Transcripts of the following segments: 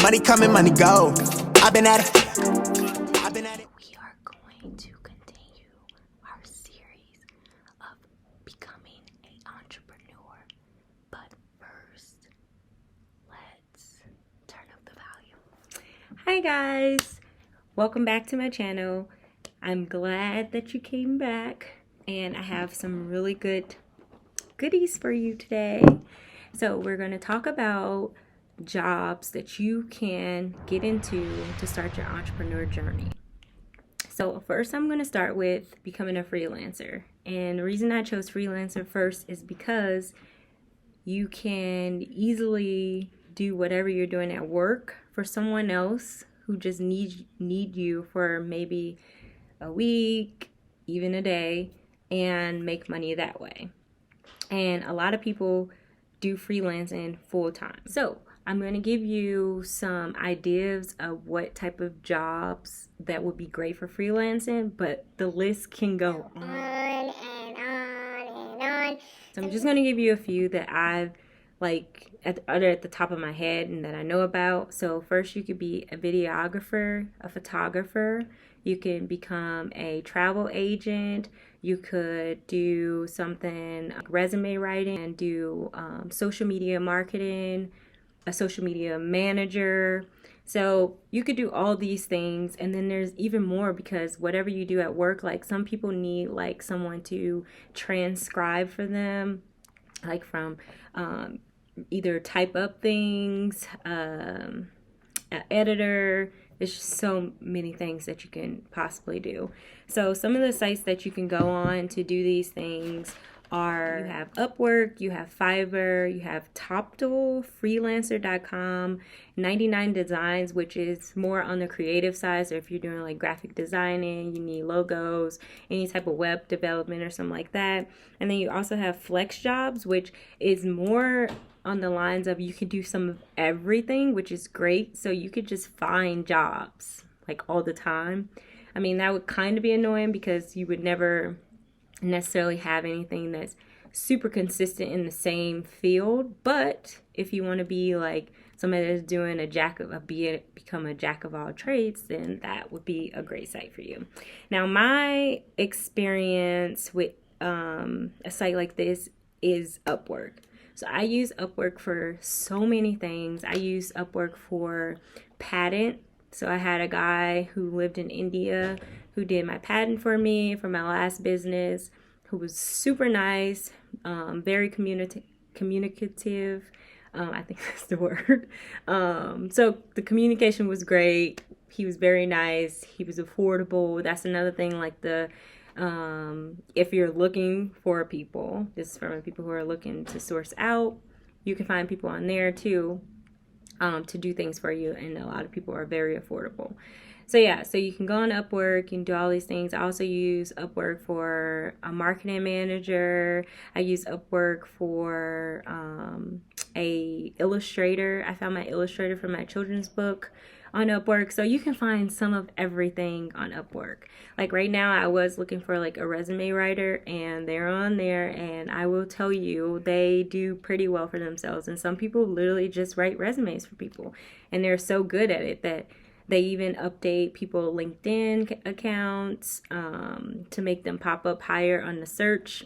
Money coming, money go. I've been at it. We are going to continue our series of becoming an entrepreneur. But first, let's turn up the volume. Hi guys, welcome back to my channel. I'm glad that you came back, and I have some really good goodies for you today. So we're going to talk about jobs that you can get into to start your entrepreneur journey. So first I'm going to start with becoming a freelancer. And the reason I chose freelancer first is because you can easily do whatever you're doing at work for someone else who just need you for maybe a week, even a day, and make money that way. And a lot of people do freelancing full time. So I'm going to give you some ideas of what type of jobs that would be great for freelancing, but the list can go on and on and on. So I'm just going to give you a few that I've at the top of my head and that I know about. So first, you could be a videographer, a photographer. You can become a travel agent. You could do something like resume writing and do social media marketing, a social media manager. So you could do all these things, and then there's even more, because whatever you do at work, like some people need like someone to transcribe for them, like from either type up things, an editor. There's just so many things that you can possibly do. So some of the sites that you can go on to do these things are, you have Upwork, you have Fiverr, you have Toptal, Freelancer.com, 99 Designs, which is more on the creative side. So if you're doing like graphic designing, you need logos, any type of web development or something like that. And then you also have Flex Jobs, which is more on the lines of you can do some of everything, which is great. So you could just find jobs like all the time. I mean, that would kind of be annoying because you would never necessarily have anything that's super consistent in the same field. But if you want to be like somebody that's doing become a jack of all trades, then that would be a great site for you. Now, my experience with a site like this is Upwork. So I use Upwork for so many things. I use Upwork for patent. So I had a guy who lived in India who did my patent for me for my last business, who was super nice, very communicative. I think that's the word. So the communication was great. He was very nice. He was affordable. That's another thing, like if you're looking for people, this is for people who are looking to source out, you can find people on there too, to do things for you, and a lot of people are very affordable. So yeah, so you can go on Upwork, you can do all these things. I also use Upwork for a marketing manager. I use Upwork for a illustrator. I found my illustrator for my children's book on Upwork. So you can find some of everything on Upwork. Like right now, I was looking for like a resume writer, and they're on there, and I will tell you, they do pretty well for themselves. And some people literally just write resumes for people, and they're so good at it that they even update people LinkedIn accounts to make them pop up higher on the search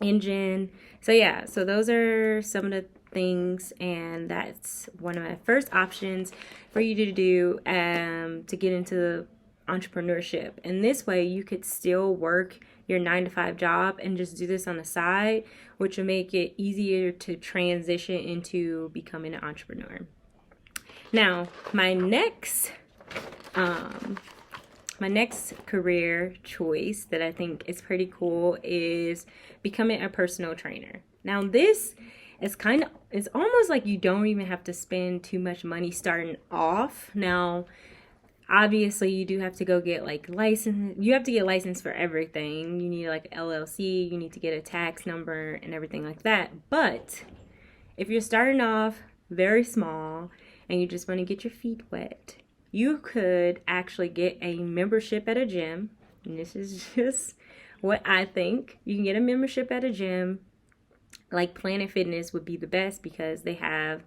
engine. So yeah, so those are some of the things, and that's one of my first options for you to do to get into entrepreneurship. And this way you could still work your 9-to-5 job and just do this on the side, which will make it easier to transition into becoming an entrepreneur. Now, my next career choice that I think is pretty cool is becoming a personal trainer. Now, this is it's almost like you don't even have to spend too much money starting off. Now, obviously, you do have to go get like license. You have to get licensed for everything. You need like LLC. You need to get a tax number and everything like that. But if you're starting off very small and you just want to get your feet wet, you could actually get a membership at a gym. And this is just what I think. You can get a membership at a gym. Like Planet Fitness would be the best because they have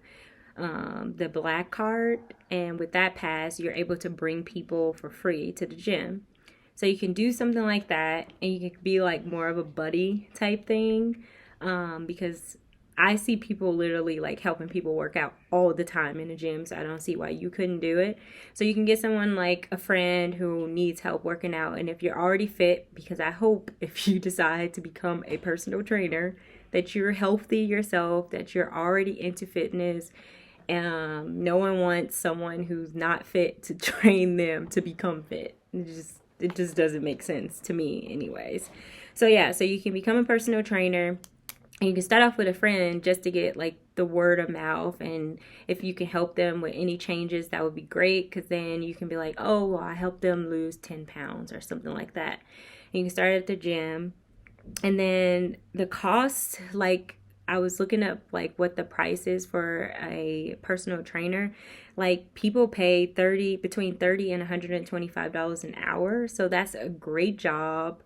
the black card, and with that pass, you're able to bring people for free to the gym. So you can do something like that, and you can be like more of a buddy type thing, because I see people literally like helping people work out all the time in the gym, so I don't see why you couldn't do it. So you can get someone like a friend who needs help working out, and if you're already fit, because I hope if you decide to become a personal trainer that you're healthy yourself, that you're already into fitness. No one wants someone who's not fit to train them to become fit. It just doesn't make sense to me anyways. So yeah, so you can become a personal trainer. And you can start off with a friend just to get like the word of mouth, and if you can help them with any changes, that would be great, because then you can be like, oh, well, I helped them lose 10 pounds or something like that. And you can start at the gym, and then the cost, like I was looking up like what the price is for a personal trainer. Like people pay between $30 and $125 an hour, so that's a great job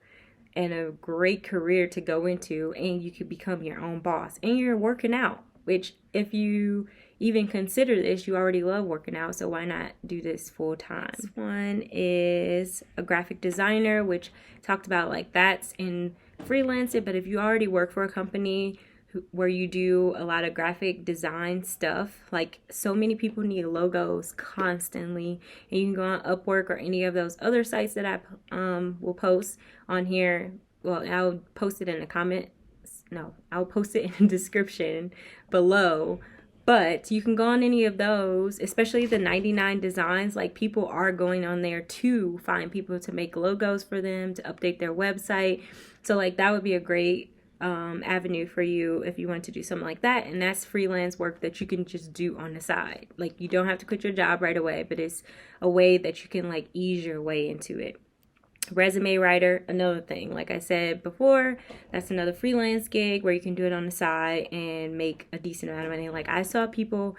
and a great career to go into, and you could become your own boss, and you're working out, which if you even consider this, you already love working out, so why not do this full time? This one is a graphic designer, which talked about like that's in Freelancing, but if you already work for a company where you do a lot of graphic design stuff, like so many people need logos constantly, and you can go on Upwork or any of those other sites that I will post on here. Well, I'll post it in the comments. No, I'll post it in the description below. But you can go on any of those, especially the 99 designs. Like people are going on there to find people to make logos for them, to update their website. So like that would be a great avenue for you if you want to do something like that. And that's freelance work that you can just do on the side. Like you don't have to quit your job right away, but it's a way that you can like ease your way into it. Resume writer, another thing. Like I said before, that's another freelance gig where you can do it on the side and make a decent amount of money. Like I saw people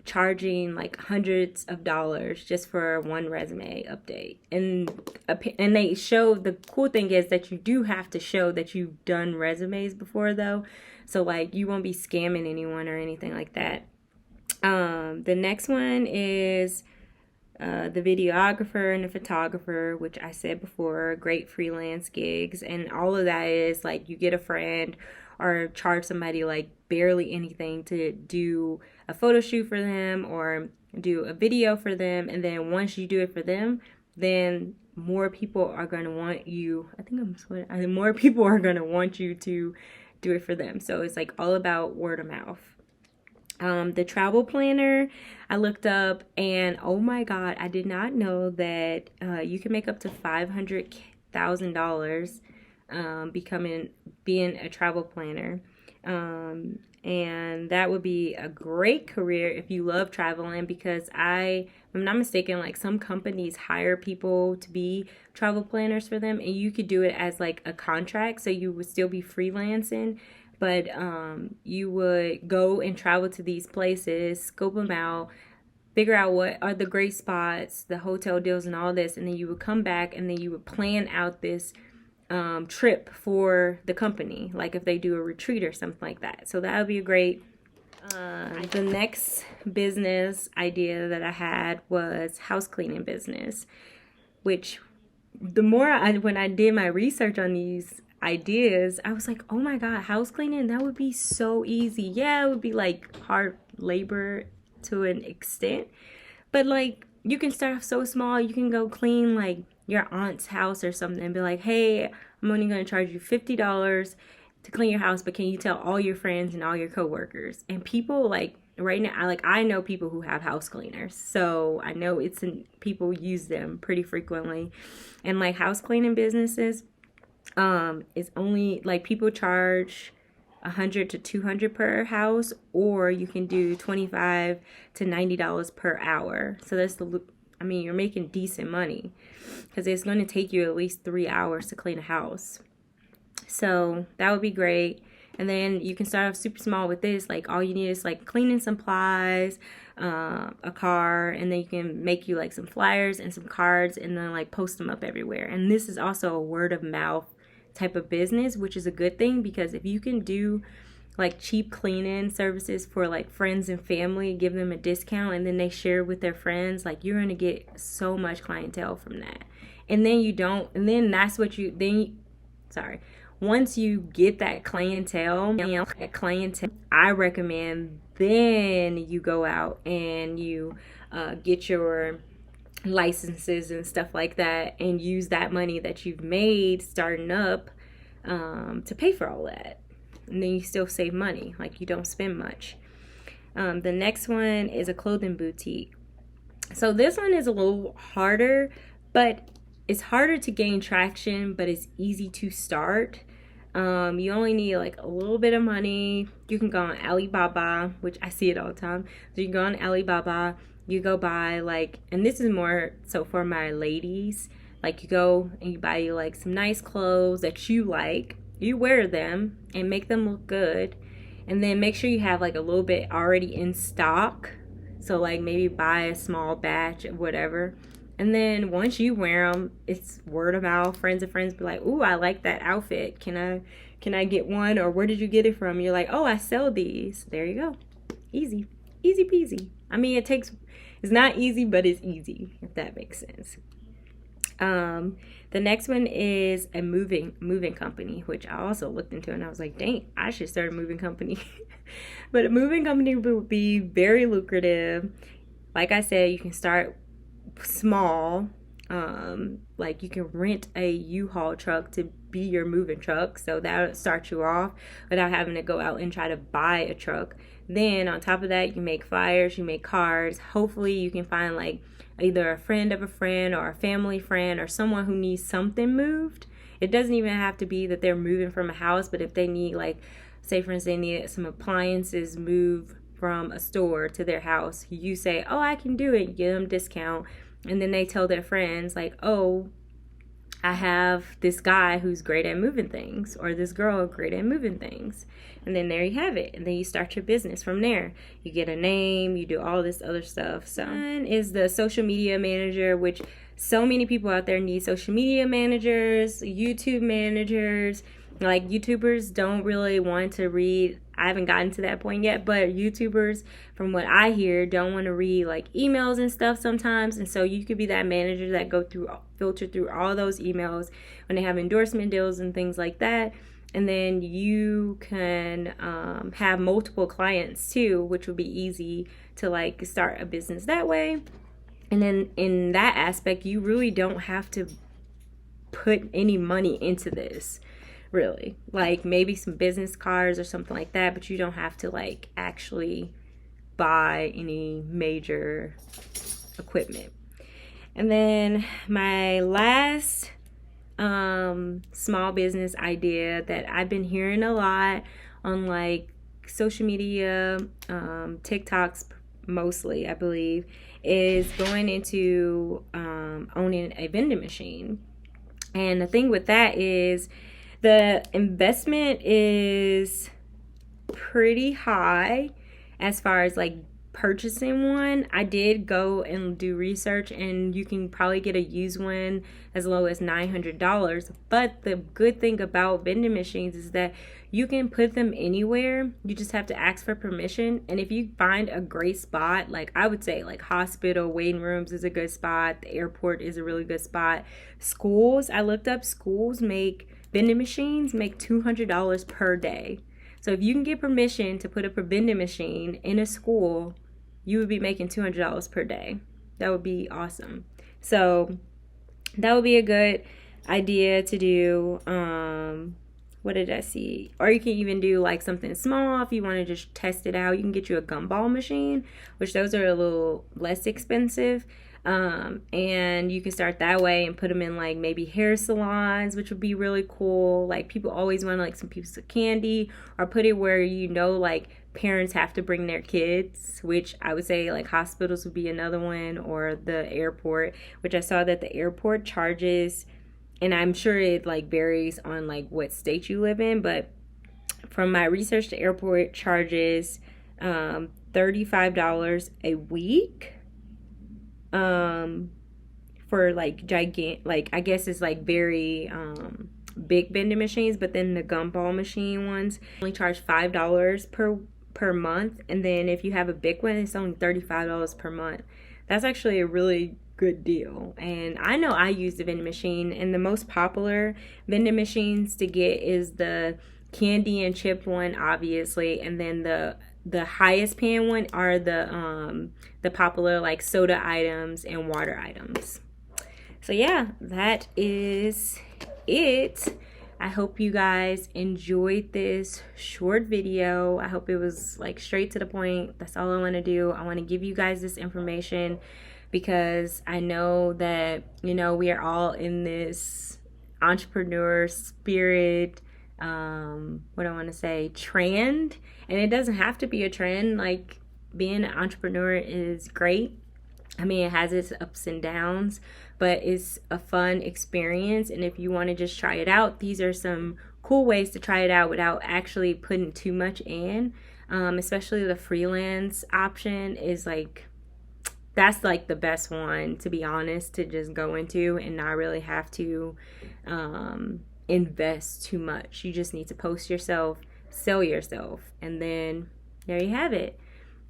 charging like hundreds of dollars just for one resume update, and they show, the cool thing is that you do have to show that you've done resumes before though, so like you won't be scamming anyone or anything like that. The next one is the videographer and the photographer, which I said before, great freelance gigs, and all of that is like you get a friend or charge somebody like barely anything to do a photo shoot for them or do a video for them, and then once you do it for them, then more people are going to want you. More people are going to want you to do it for them. So it's like all about word of mouth. The travel planner, I looked up, and oh my god, I did not know that you can make up to $500,000 being a travel planner, and that would be a great career if you love traveling, because if I'm not mistaken, like some companies hire people to be travel planners for them, and you could do it as like a contract, so you would still be freelancing, but you would go and travel to these places, scope them out, figure out what are the great spots, the hotel deals and all this, and then you would come back and then you would plan out this trip for the company, like if they do a retreat or something like that. So that would be a great. The next business idea that I had was house cleaning business, which when I did my research on these ideas, I was like, oh my god, house cleaning, that would be so easy. Yeah, it would be like hard labor to an extent, but like you can start off so small. You can go clean like your aunt's house or something and be like, hey, I'm only going to charge you $50 to clean your house, but can you tell all your friends and all your coworkers? And people like right now, I know people who have house cleaners, so I know people use them pretty frequently. And like house cleaning businesses is only like people charge $100 to $200 per house, or you can do $25 to $90 per hour. So you're making decent money, because it's going to take you at least 3 hours to clean a house. So that would be great. And then you can start off super small with this. Like all you need is like cleaning supplies, a car, and then you can make you like some flyers and some cards, and then like post them up everywhere. And this is also a word of mouth type of business, which is a good thing, because if you can do like cheap cleaning services for like friends and family, give them a discount, and then they share with their friends, like you're gonna get so much clientele from that. And then that's what once you get that clientele, I recommend then you go out and you get your licenses and stuff like that, and use that money that you've made starting up to pay for all that. And then you still save money, like you don't spend much. The next one is a clothing boutique. So this one is a little harder, but it's harder to gain traction, but it's easy to start. You only need like a little bit of money. You can go on Alibaba, which I see it all the time. So you go on Alibaba, you go buy like, and this is more so for my ladies, like you go and you buy you like some nice clothes that you like, you wear them and make them look good, and then make sure you have like a little bit already in stock. So like maybe buy a small batch of whatever. And then once you wear them, it's word of mouth. Friends of friends be like, "Ooh, I like that outfit. Can I get one?" Or, "Where did you get it from?" You're like, "Oh, I sell these." There you go. Easy. Easy peasy. I mean, it's not easy, but it's easy, if that makes sense. The next one is a moving company, which I also looked into, and I was like, dang, I should start a moving company. But a moving company would be very lucrative. Like I said, you can start small. Like you can rent a U-Haul truck to be your moving truck, so that'll start you off without having to go out and try to buy a truck. Then on top of that, you make flyers, you make cards. Hopefully you can find like either a friend of a friend or a family friend or someone who needs something moved. It doesn't even have to be that they're moving from a house, but if they need, like, say for instance, they need some appliances moved from a store to their house, you say, "Oh, I can do it." You give them a discount, and then they tell their friends like, "Oh, I have this guy who's great at moving things, or this girl great at moving things." And then there you have it. And then you start your business from there. You get a name, you do all this other stuff. So one is the social media manager, which so many people out there need social media managers, YouTube managers. Like YouTubers don't really want to read. I haven't gotten to that point yet, but YouTubers, from what I hear, don't want to read like emails and stuff sometimes. And so you could be that manager that filter through all those emails when they have endorsement deals and things like that. And then you can have multiple clients too, which would be easy to like start a business that way. And then in that aspect, you really don't have to put any money into this. Really, like maybe some business cards or something like that, but you don't have to like actually buy any major equipment. And then my last small business idea that I've been hearing a lot on like social media, TikToks mostly, I believe, is going into owning a vending machine. And the thing with that is the investment is pretty high as far as like purchasing one. I did go and do research, and you can probably get a used one as low as $900. But the good thing about vending machines is that you can put them anywhere. You just have to ask for permission. And if you find a great spot, like I would say like hospital waiting rooms is a good spot, the airport is a really good spot, schools, I looked up, schools make vending machines make $200 per day. So if you can get permission to put up a vending machine in a school, you would be making $200 per day. That would be awesome. So that would be a good idea to do. What did I see? Or you can even do like something small if you want to just test it out. You can get you a gumball machine, which those are a little less expensive. And you can start that way and put them in like maybe hair salons, which would be really cool. Like people always want like some pieces of candy, or put it where like parents have to bring their kids, which I would say like hospitals would be another one, or the airport, which I saw that the airport charges, and I'm sure it like varies on like what state you live in, but from my research, the airport charges $35 a week. For like I guess it's like very big vending machines, but then the gumball machine ones only charge $5 per month, and then if you have a big one, it's only $35 per month. That's actually a really good deal. And I know I use the vending machine, and the most popular vending machines to get is the candy and chip one, obviously, and then the highest paying one are the popular like soda items and water items. So yeah, that is it. I hope you guys enjoyed this short video. I hope it was like straight to the point. That's all I want to do. I want to give you guys this information because I know that, you know, we are all in this entrepreneur spirit, what I want to say, trend. And it doesn't have to be a trend. Like, being an entrepreneur is great. I mean, it has its ups and downs, but it's a fun experience. And if you want to just try it out, these are some cool ways to try it out without actually putting too much in. Especially the freelance option is like, that's like the best one, to be honest, to just go into and not really have to invest too much. You just need to post yourself, sell yourself, and then there you have it.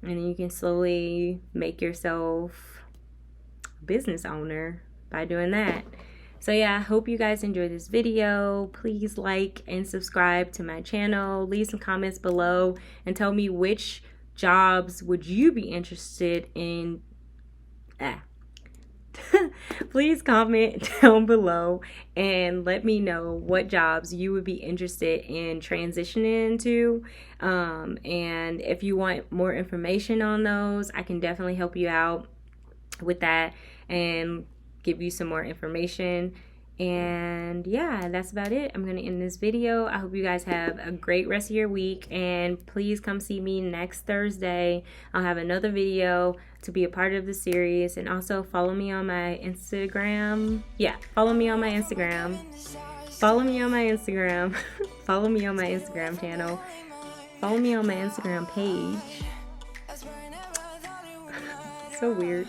And then you can slowly make yourself a business owner by doing that. So yeah, I hope you guys enjoyed this video. Please like and subscribe to my channel. Leave some comments below and tell me which jobs would you be interested in. Please comment down below and let me know what jobs you would be interested in transitioning into. And if you want more information on those, I can definitely help you out with that and give you some more information. And yeah, that's about it. I'm gonna end this video. I hope you guys have a great rest of your week, and please come see me next Thursday. I'll have another video to be a part of the series, and also follow me on my Instagram. Yeah, follow me on my Instagram. Follow me on my Instagram. Follow me on my Instagram channel. Follow me on my Instagram page. So weird.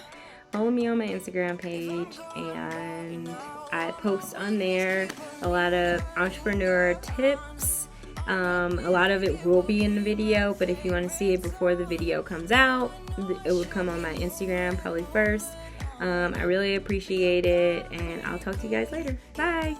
Follow me on my Instagram page, and I post on there a lot of entrepreneur tips. A lot of it will be in the video, but if you want to see it before the video comes out, it will come on my Instagram probably first. I really appreciate it, and I'll talk to you guys later. Bye.